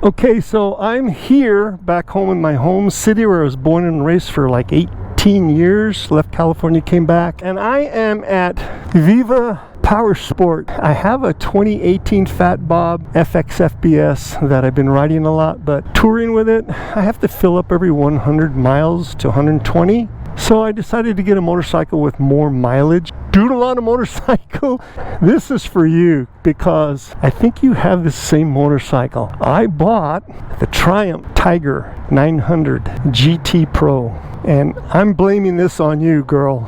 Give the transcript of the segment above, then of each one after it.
Okay, so I'm here back home in my home city where I was born and raised for like 18 years. Left California, came back, and I am at Viva Power Sport. I have a 2018 Fat Bob FX FBS that I've been riding a lot, but touring with it, I have to fill up every 100 miles to 120. So I decided to get a motorcycle with more mileage. Doodle on a motorcycle, this is for you because I think you have the same motorcycle. I bought the Triumph Tiger 900 GT Pro, and I'm blaming this on you, girl.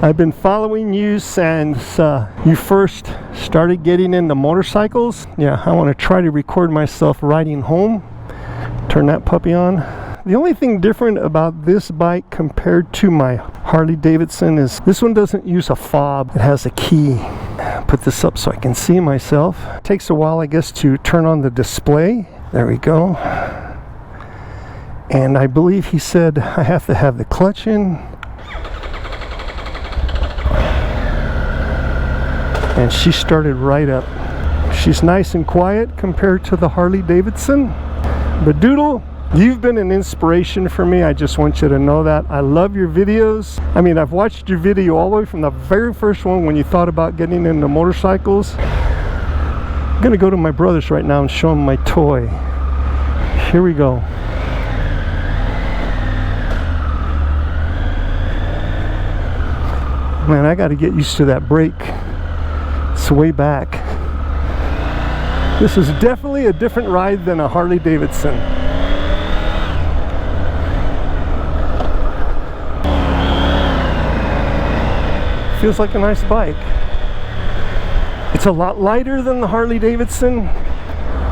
I've been following you since you first started getting into motorcycles. Yeah, I want to try to record myself riding home. Turn that puppy on. The only thing different about this bike compared to my Harley Davidson is this one doesn't use a fob. It has a key. Put this up so I can see myself. It takes a while, I guess, to turn on the display. There we go. And I believe he said I have to have the clutch in. And she started right up. She's nice and quiet compared to the Harley Davidson. But Doodle, you've been an inspiration for me. I just want you to know that. I love your videos. I mean, I've watched your video all the way from the very first one when you thought about getting into motorcycles. I'm gonna go to my brother's right now and show him my toy. Here we go. Man, I gotta get used to that brake. It's way back. This is definitely a different ride than a Harley Davidson. Feels like a nice bike. It's a lot lighter than the Harley Davidson.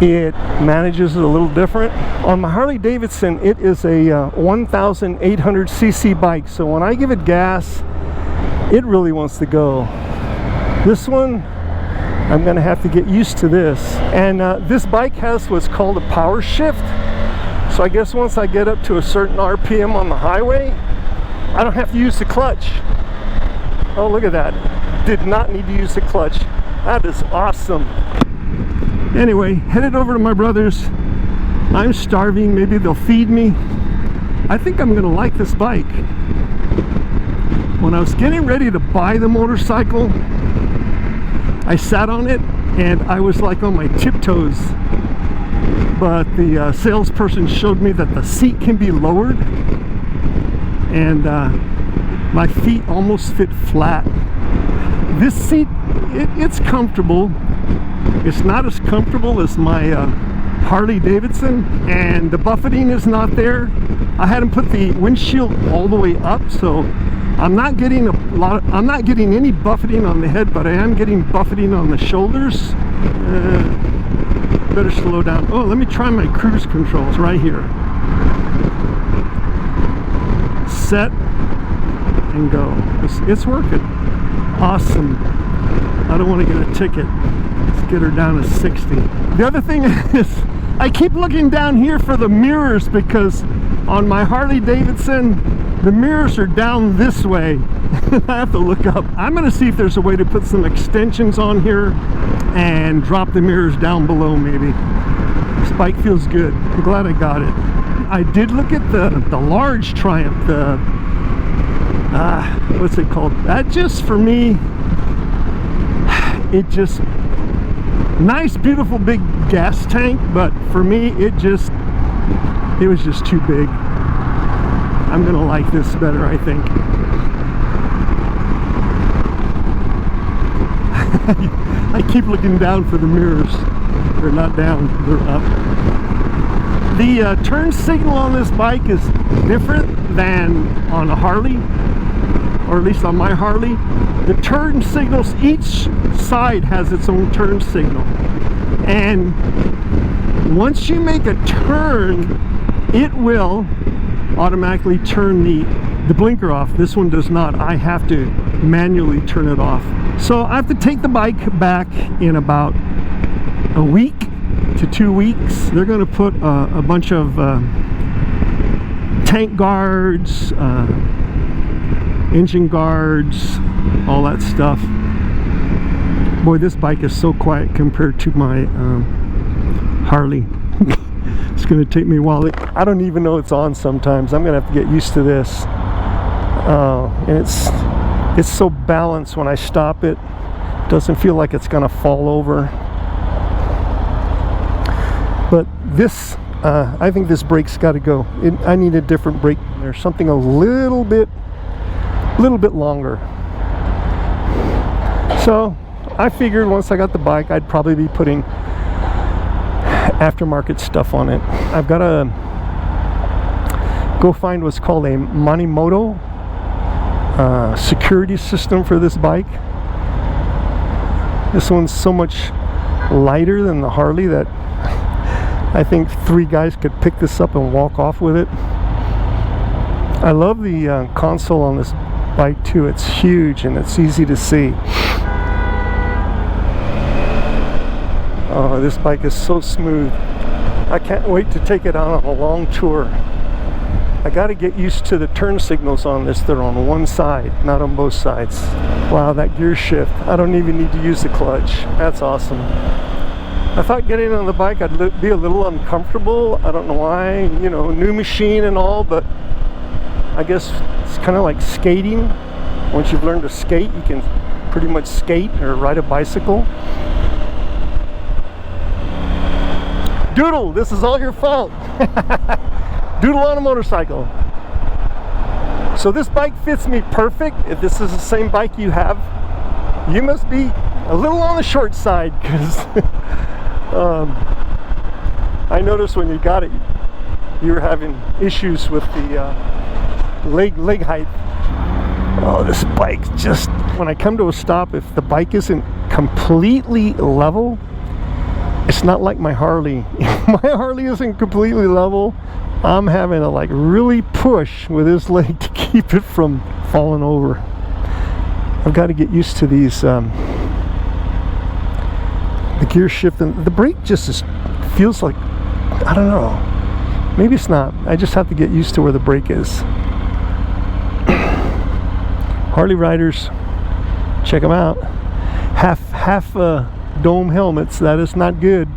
It manages it a little different. On my Harley Davidson, it is a 1,800cc bike, so when I give it gas, it really wants to go. This one, I'm gonna have to get used to this. And this bike has what's called a power shift. So I guess once I get up to a certain RPM on the highway, I don't have to use the clutch. Oh, look at that. Did not need to use the clutch. That is awesome. Anyway, headed over to my brother's. I'm starving. Maybe they'll feed me. I think I'm gonna like this bike. When I was getting ready to buy the motorcycle, I sat on it and I was like on my tiptoes, but the salesperson showed me that the seat can be lowered, and my feet almost fit flat. This seat, it's comfortable. It's not as comfortable as my Harley Davidson, and the buffeting is not there. I had him put the windshield all the way up, so I'm not getting any buffeting on the head, but I am getting buffeting on the shoulders. Better slow down. Oh, let me try my cruise controls right here. Set and go. It's working. Awesome. I don't want to get a ticket. Let's get her down to 60. The other thing is, I keep looking down here for the mirrors because on my Harley Davidson, the mirrors are down this way. I have to look up. I'm going to see if there's a way to put some extensions on here and drop the mirrors down below maybe. This bike feels good. I'm glad I got it. I did look at the large Triumph, the what's it called? That just, for me, it just, nice beautiful big gas tank, but for me it was just too big. I'm gonna like this better, I think. I keep looking down for the mirrors. They're not down, they're up. The turn signal on this bike is different than on a Harley, or at least on my Harley. The turn signals, each side has its own turn signal. And once you make a turn, it will automatically turn the blinker off. This one does not. I have to manually turn it off. So I have to take the bike back in about a week to 2 weeks. They're going to put a bunch of tank guards, engine guards, all that stuff. Boy, this bike is so quiet compared to my Harley. It's going to take me a while. I don't even know it's on sometimes. I'm going to have to get used to this. And it's so balanced when I stop it. Doesn't feel like it's going to fall over. But this, I think this brake's got to go. I need a different brake. There's something a little bit longer. So I figured once I got the bike, I'd probably be putting aftermarket stuff on it. I've got to go find what's called a Manimoto security system for this bike. This one's so much lighter than the Harley that I think 3 guys could pick this up and walk off with it. I love the console on this bike too. It's huge and it's easy to see. Oh, this bike is so smooth. I can't wait to take it out on a long tour. I got to get used to the turn signals on this. They're on one side, not on both sides. Wow, that gear shift. I don't even need to use the clutch. That's awesome. I thought getting on the bike I'd be a little uncomfortable. I don't know why, you know, new machine and all, but I guess it's kind of like skating. Once you've learned to skate, you can pretty much skate or ride a bicycle. Doodle, this is all your fault. Doodle on a motorcycle. So this bike fits me perfect. If this is the same bike you have, you must be a little on the short side, because I noticed when you got it, you were having issues with the leg height. Oh, this bike just, when I come to a stop, if the bike isn't completely level, it's not like my Harley. My Harley isn't completely level. I'm having to like really push with this leg to keep it from falling over. I've got to get used to these the gear shift, and the brake just feels like, I don't know, maybe it's not. I just have to get used to where the brake is. Harley riders, check them out. Half dome helmets. That is not good.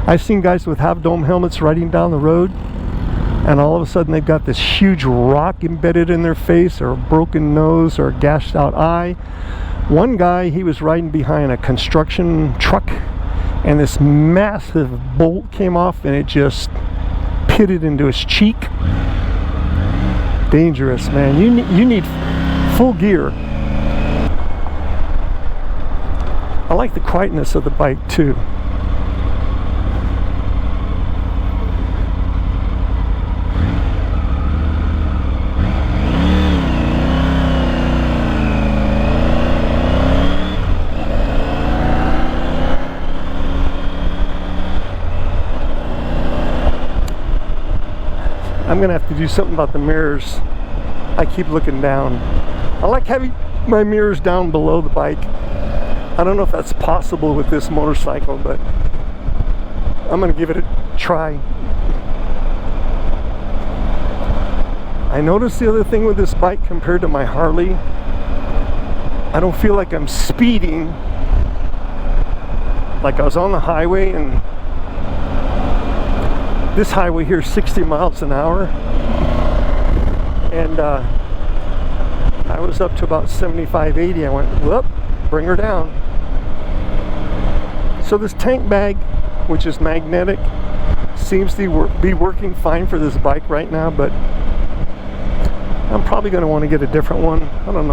I've seen guys with half dome helmets riding down the road, and all of a sudden they've got this huge rock embedded in their face, or a broken nose, or a gashed out eye. One guy, he was riding behind a construction truck, and this massive bolt came off and it just pitted into his cheek. Dangerous, man. You need full gear. I like the quietness of the bike too. I'm gonna have to do something about the mirrors. I keep looking down. I like having my mirrors down below the bike. I don't know if that's possible with this motorcycle, but I'm gonna give it a try. I noticed the other thing with this bike compared to my Harley, I don't feel like I'm speeding. Like I was on the highway, and this highway here is 60 miles an hour, and I was up to about 75, 80. I went, whoop, bring her down. So this tank bag, which is magnetic, seems to be working fine for this bike right now, but I'm probably going to want to get a different one. I don't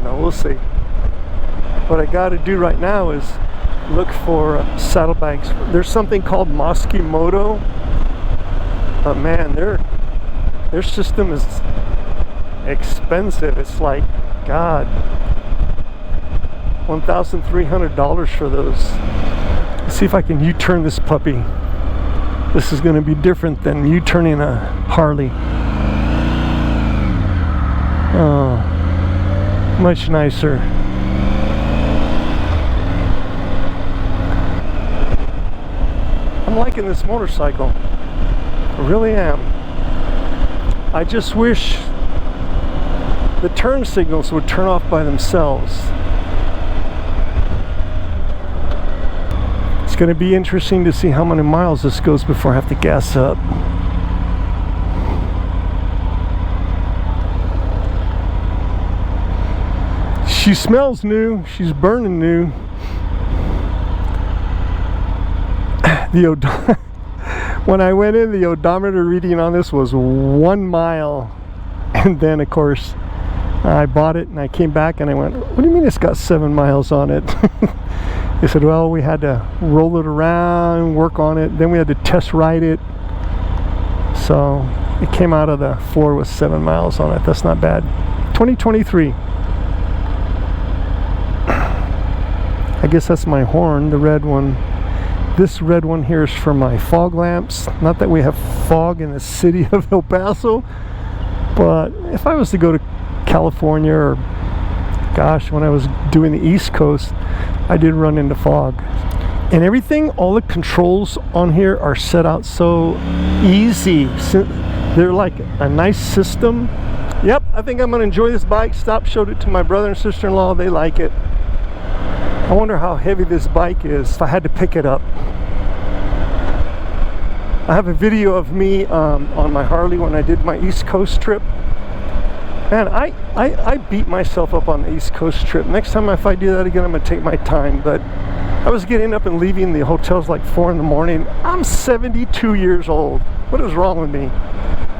know, we'll see. What I got to do right now is look for saddlebags. There's something called Moskimoto, but man, their system is expensive. It's like, God, $1,300 for those. Let's see if I can U-turn this puppy. This is going to be different than U-turning a Harley. Oh, much nicer. I'm liking this motorcycle. I really am. I just wish the turn signals would turn off by themselves. It's going to be interesting to see how many miles this goes before I have to gas up. She smells new. She's burning new. When I went in, the odometer reading on this was 1 mile. And then, of course, I bought it and I came back and I went, what do you mean it's got 7 miles on it? They said, well, we had to roll it around, work on it. Then we had to test ride it. So it came out of the floor with 7 miles on it. That's not bad. 2023. I guess that's my horn, the red one. This red one here is for my fog lamps. Not that we have fog in the city of El Paso, but if I was to go to California, or gosh, when I was doing the East Coast, I did run into fog. And everything, all the controls on here are set out so easy. They're like a nice system. Yep, I think I'm gonna enjoy this bike. Showed it to my brother and sister-in-law. They like it. I wonder how heavy this bike is if I had to pick it up. I have a video of me on my Harley when I did my East Coast trip. Man, I beat myself up on the East Coast trip. Next time if I do that again, I'm gonna take my time. But I was getting up and leaving the hotels like 4 in the morning. I'm 72 years old. What is wrong with me?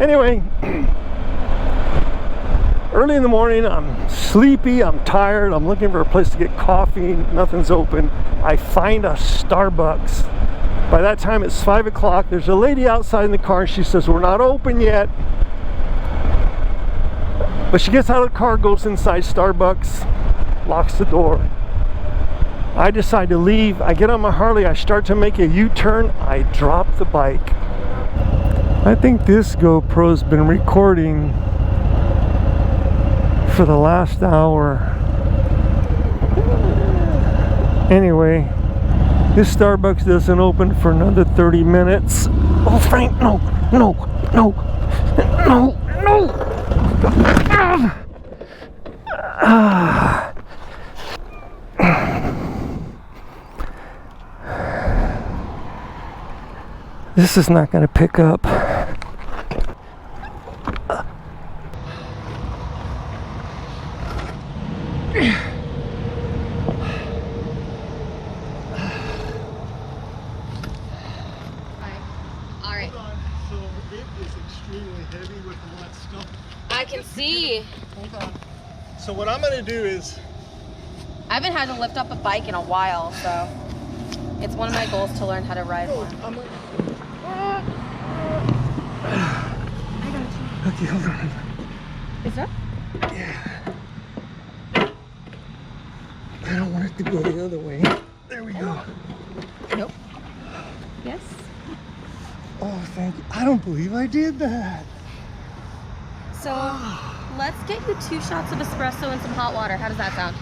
Anyway, early in the morning, I'm sleepy, I'm tired, I'm looking for a place to get coffee, nothing's open. I find a Starbucks. By that time it's 5 o'clock, there's a lady outside in the car and she says, we're not open yet. But she gets out of the car, goes inside Starbucks, locks the door. I decide to leave, I get on my Harley, I start to make a U-turn, I drop the bike. I think this GoPro's been recording for the last hour. Anyway, this Starbucks doesn't open for another 30 minutes. Oh, Frank, no, no, no, no, no. This is not going to pick up. I can see. Hold on. So what I'm gonna do is, I haven't had to lift up a bike in a while, so it's one of my goals to learn how to ride one. Okay, hold on. Is that? Yeah. I don't want it to go the other way. There we go. Nope. Yes. Oh, thank you. I don't believe I did that. So let's get you 2 shots of espresso and some hot water. How does that sound?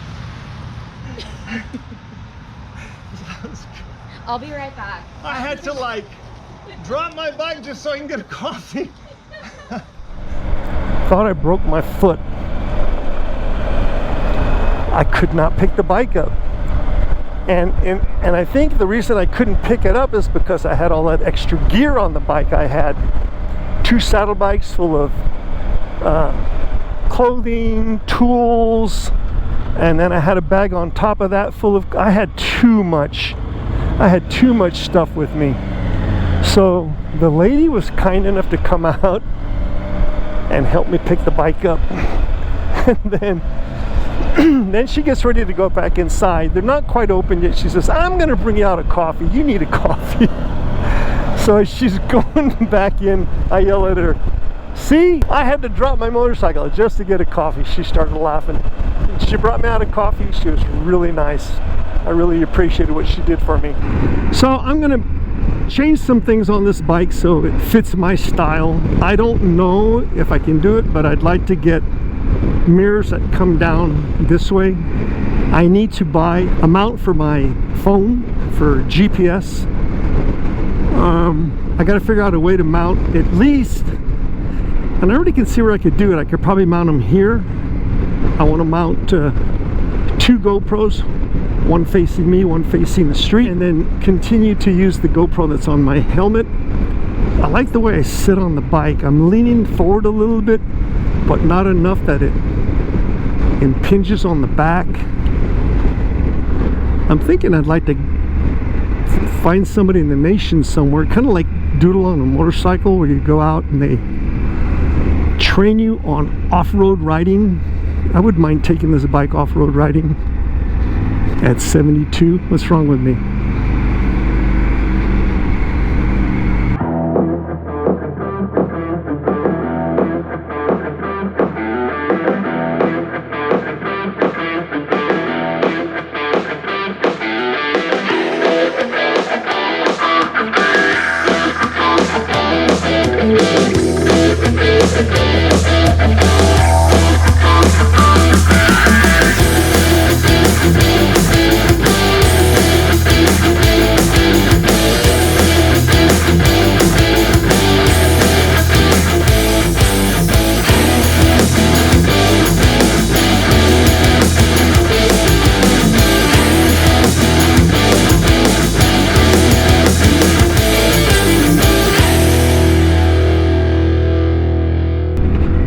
I'll be right back. I had to like drop my bike just so I can get a coffee. Thought I broke my foot. I could not pick the bike up. And I think the reason I couldn't pick it up is because I had all that extra gear on the bike. I had 2 saddle bikes full of clothing, tools, and then I had a bag on top of that full of, I had too much stuff with me. So the lady was kind enough to come out and help me pick the bike up. And then she gets ready to go back inside. They're not quite open yet. She says, I'm gonna bring you out a coffee. You need a coffee. So she's going back in. I yell at her, see, I had to drop my motorcycle just to get a coffee. She started laughing. She brought me out a coffee. She was really nice. I really appreciated what she did for me. So I'm gonna change some things on this bike so it fits my style. I don't know if I can do it, but I'd like to get mirrors that come down this way. I need to buy a mount for my phone for GPS. I gotta figure out a way to mount at least, and I already can see where I could do it. I could probably mount them here. I want to mount 2 GoPros one facing me, one facing the street, and then continue to use the GoPro that's on my helmet. I like the way I sit on the bike. I'm leaning forward a little bit, but not enough that it impinges on the back. I'm thinking I'd like to find somebody in the nation somewhere, kind of like Doodle on a motorcycle, where you go out and they train you on off-road riding. I wouldn't mind taking this bike off-road riding at 72. What's wrong with me?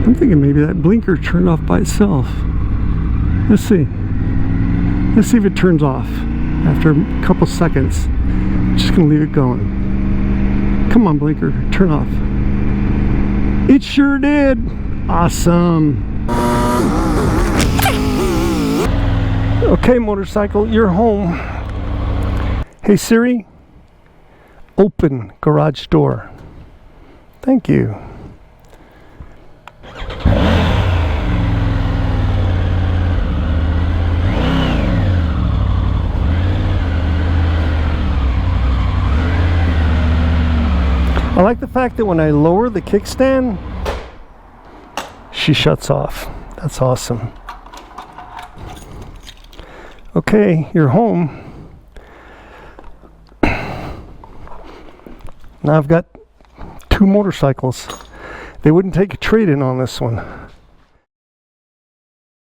I'm thinking maybe that blinker turned off by itself. Let's see. Let's see if it turns off after a couple seconds. I'm just gonna leave it going. Come on, blinker, turn off. It sure did. Awesome. Okay, motorcycle, you're home. Hey Siri, open garage door. Thank you. I like the fact that when I lower the kickstand, she shuts off. That's awesome. Okay, you're home. Now I've got two motorcycles. They wouldn't take a trade-in on this one.